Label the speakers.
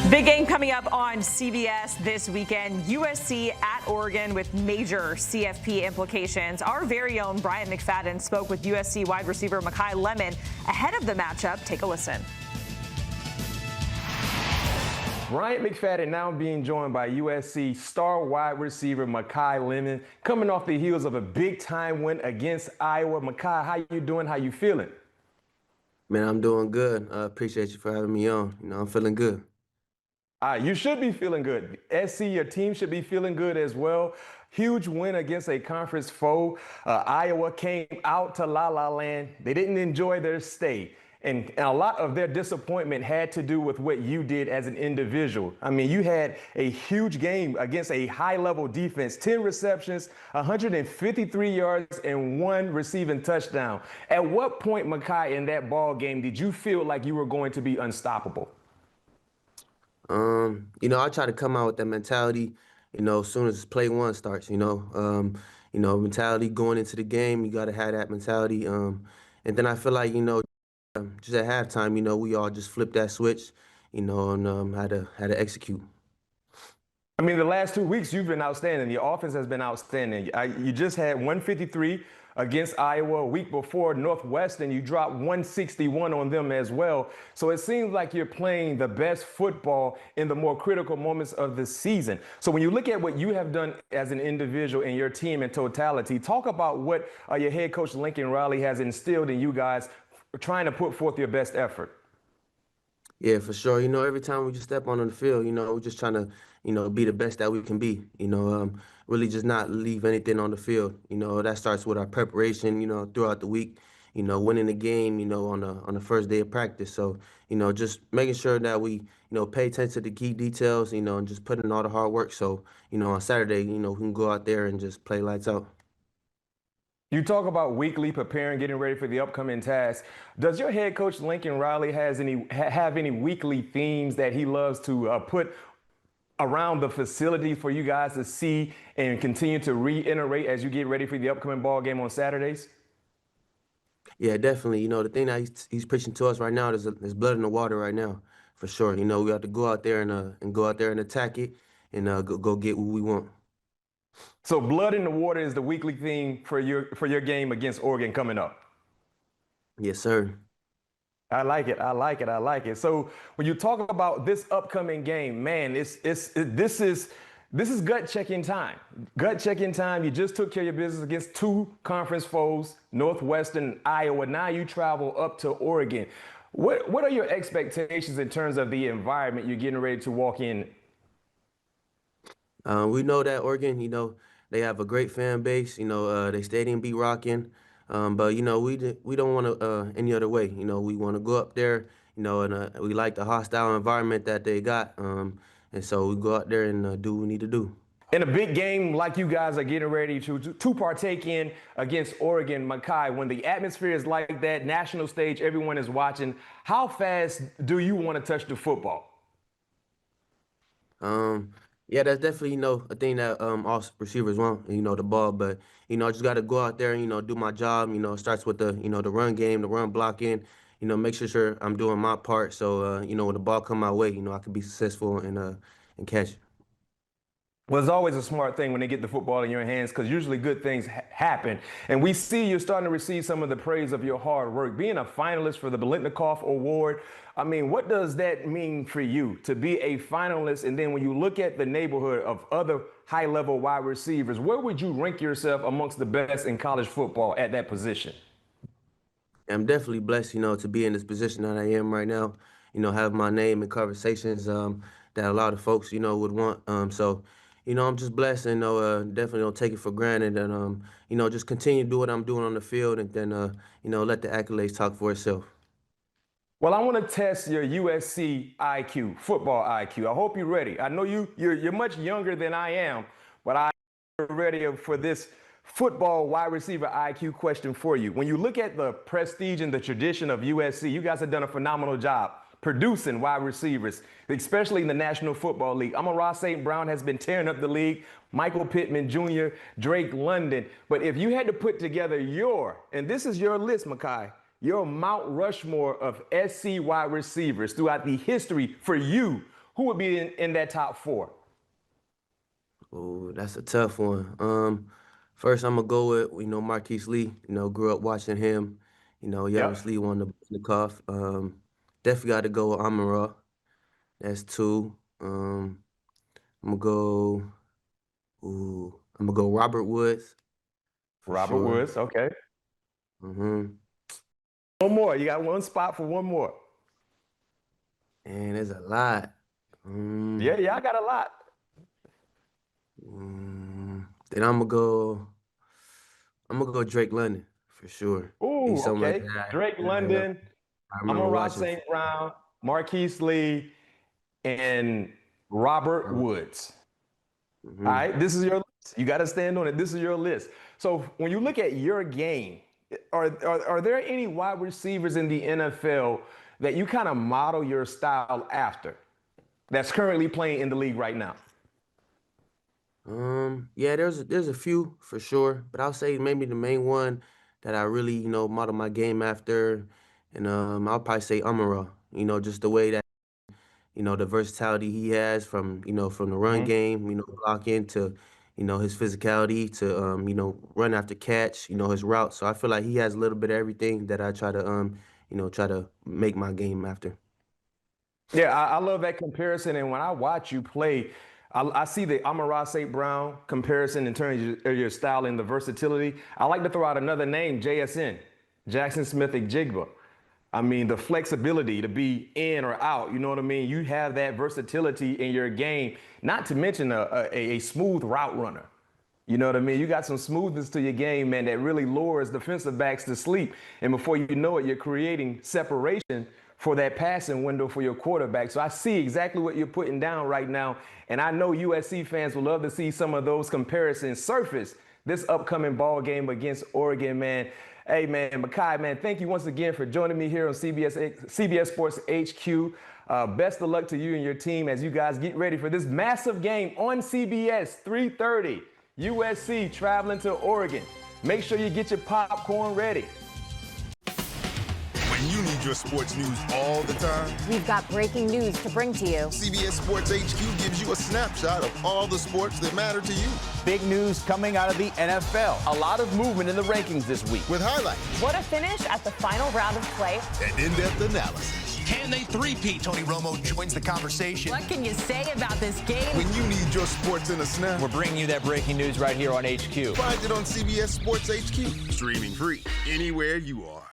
Speaker 1: Big game coming up on CBS this weekend. USC at Oregon with major CFP implications. Our very own Bryant McFadden spoke with USC wide receiver Makai Lemon ahead of the matchup. Take a listen.
Speaker 2: Bryant McFadden now being joined by USC star wide receiver Makai Lemon, coming off the heels of a big-time win against Iowa. Makai, how you doing? How you feeling?
Speaker 3: Man, I'm doing good. I appreciate you for having me on. I'm feeling good.
Speaker 2: You should be feeling good. SC, your team should be feeling good as well. Huge win against a conference foe. Iowa came out to La La Land. They didn't enjoy their stay. And a lot of their disappointment had to do with what you did as an individual. I mean, you had a huge game against a high-level defense, 10 receptions, 153 yards, and 1 receiving touchdown. At what point, Makai, in that ball game, did you feel like you were going to be unstoppable?
Speaker 3: I try to come out with that mentality, as soon as play one starts, mentality going into the game, you got to have that mentality. And then I feel like, just at halftime, we all just flipped that switch, and had to execute.
Speaker 2: I mean, the last 2 weeks you've been outstanding. The offense has been outstanding. You just had 153 against Iowa. A week before Northwestern, you dropped 161 on them as well. So it seems like you're playing the best football in the more critical moments of the season. So when you look at what you have done as an individual and your team in totality, talk about what your head coach Lincoln Riley has instilled in you guys trying to put forth your best effort.
Speaker 3: Yeah, for sure. Every time we just step on the field, we're just trying to, be the best that we can be. Really just not leave anything on the field. That starts with our preparation, throughout the week, winning the game, on the first day of practice. So, just making sure that we, pay attention to the key details, and just put in all the hard work. So, on Saturday, we can go out there and just play lights out.
Speaker 2: You talk about weekly preparing, getting ready for the upcoming task. Does your head coach Lincoln Riley have any weekly themes that he loves to put around the facility for you guys to see and continue to reiterate as you get ready for the upcoming ball game on Saturdays?
Speaker 3: Yeah, definitely. The thing that he's preaching to us right now is blood in the water right now, for sure. We have to go out there and go out there and attack it and go get what we want.
Speaker 2: So blood in the water is the weekly theme for your game against Oregon coming up.
Speaker 3: Yes, sir.
Speaker 2: I like it. I like it. I like it. So when you talk about this upcoming game, man, this is gut checking time. Gut checking time. You just took care of your business against 2 conference foes, Northwestern and Iowa. Now you travel up to Oregon. What are your expectations in terms of the environment you're getting ready to walk in?
Speaker 3: We know that Oregon, they have a great fan base. They stadium be rocking. But we don't want to any other way. We want to go up there. And we like the hostile environment that they got. And so we go out there and do what we need to do.
Speaker 2: In a big game like you guys are getting ready to partake in against Oregon, Makai, when the atmosphere is like that, national stage, everyone is watching, how fast do you want to touch the football?
Speaker 3: Yeah, that's definitely, a thing that all receivers want, the ball. But, I just got to go out there and, do my job. It starts with the, the run game, the run blocking, make sure I'm doing my part. So, when the ball come my way, I can be successful and catch it.
Speaker 2: Well, it's always a smart thing when they get the football in your hands because usually good things happen. And we see you're starting to receive some of the praise of your hard work. Being a finalist for the Biletnikoff Award, I mean, what does that mean for you to be a finalist? And then when you look at the neighborhood of other high-level wide receivers, where would you rank yourself amongst the best in college football at that position?
Speaker 3: I'm definitely blessed, to be in this position that I am right now, have my name in conversations that a lot of folks, would want. So, I'm just blessed and definitely don't take it for granted and, just continue to do what I'm doing on the field and then, let the accolades talk for itself.
Speaker 2: Well, I want to test your USC IQ, football IQ. I hope you're ready. I know you're much younger than I am, but I'm ready for this football wide receiver IQ question for you. When you look at the prestige and the tradition of USC, you guys have done a phenomenal job producing wide receivers, especially in the National Football League. Amon-Ra St. Brown has been tearing up the league, Michael Pittman Jr., Drake London. But if you had to put together and this is your list, Makai, your Mount Rushmore of SC wide receivers throughout the history for you, who would be in that top 4?
Speaker 3: Oh, that's a tough one. First I'm gonna go with, Marquise Lee. Grew up watching him. He
Speaker 2: Yep.
Speaker 3: obviously won the Biletnikoff. Definitely got to go with Amara. That's 2. I'm gonna go. I'm gonna go Robert Woods for
Speaker 2: Robert
Speaker 3: sure.
Speaker 2: Woods. Okay.
Speaker 3: Mm-hmm.
Speaker 2: One more. You got one spot for one more.
Speaker 3: And there's a lot.
Speaker 2: Yeah, I got a lot.
Speaker 3: Then I'm gonna go Drake London for sure. He's
Speaker 2: Ooh,
Speaker 3: someone
Speaker 2: okay.
Speaker 3: that
Speaker 2: Drake
Speaker 3: I
Speaker 2: London,
Speaker 3: remember
Speaker 2: Amon-Ra
Speaker 3: watching.
Speaker 2: St. Brown, Marquise Lee, and Robert Woods.
Speaker 3: Mm-hmm.
Speaker 2: All right, this is your list. You got to stand on it. This is your list. So when you look at your game, are there any wide receivers in the NFL that you kind of model your style after that's currently playing in the league right now?
Speaker 3: Yeah, there's a few for sure, but I'll say maybe the main one that I really, model my game after, and I'll probably say Amara. Just the way that, the versatility he has from the run
Speaker 2: Mhm.
Speaker 3: game, blocking to, his physicality to, run after catch, his route. So I feel like he has a little bit of everything that I try to, try to make my game after.
Speaker 2: Yeah, I love that comparison. And when I watch you play, I see the Amon-Ra St. Brown comparison in terms of your style and the versatility. I like to throw out another name, JSN, Jackson Smith-Njigba. I mean, the flexibility to be in or out, you know what I mean? You have that versatility in your game, not to mention a smooth route runner. You know what I mean? You got some smoothness to your game, man, that really lures defensive backs to sleep. And before you know it, you're creating separation for that passing window for your quarterback. So I see exactly what you're putting down right now. And I know USC fans will love to see some of those comparisons surface this upcoming ball game against Oregon, man. Hey, man, Makai, man, thank you once again for joining me here on CBS Sports HQ. Best of luck to you and your team as you guys get ready for this massive game on CBS, 3:30. USC traveling to Oregon. Make sure you get your popcorn ready.
Speaker 4: When you need your sports news all the time,
Speaker 5: we've got breaking news to bring to you.
Speaker 4: CBS Sports HQ gives you a snapshot of all the sports that matter to you.
Speaker 6: Big news coming out of the NFL. A lot of movement in the rankings this week.
Speaker 4: With highlights.
Speaker 5: What a finish at the final round of play.
Speaker 4: And in-depth analysis.
Speaker 7: Can they three-peat? Tony Romo joins the conversation.
Speaker 5: What can you say about this game?
Speaker 4: When you need your sports in a snap,
Speaker 6: we're bringing you that breaking news right here on HQ.
Speaker 4: Find it on CBS Sports HQ. Streaming free anywhere you are.